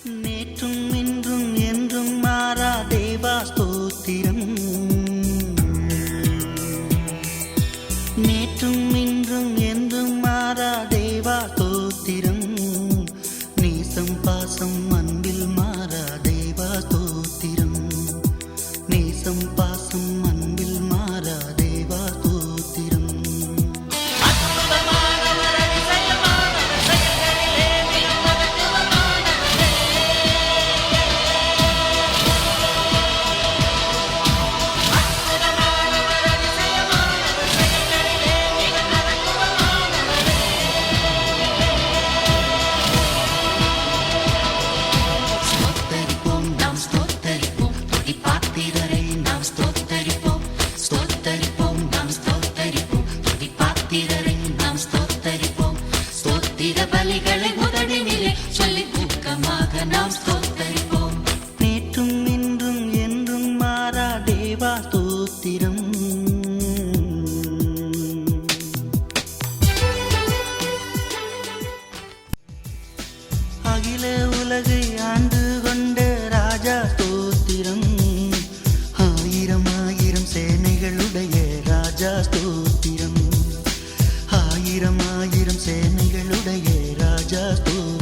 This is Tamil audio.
நேற்றும் இன்றும் என்றும் மாறா தேவா ஸ்தோத்திரம். நேற்றும் இன்றும் என்றும் மாறா தேவா ஸ்தோத்திரம். நேசம் பாசம் அன்பில் மாறா தேவா ஸ்தோத்திரம். நேசம் பாசம் அன்பில் மாறா தேவா ஸ்தோத்திரம். நேற்றும் இன்றும் என்றும் மாறா தேவா ஸ்தோத்திரம். அகில உலகை ஆண்டு கொண்ட ராஜா ஸ்தோத்திரம். ஆயிரம் ஆயிரம் சேனைகளுடைய ராஜா ஸ்தோத்திரம். ஆயிரம் ஆயிரம் சேனைகளுடைய ராஜா ஸ்தோத்திரம்.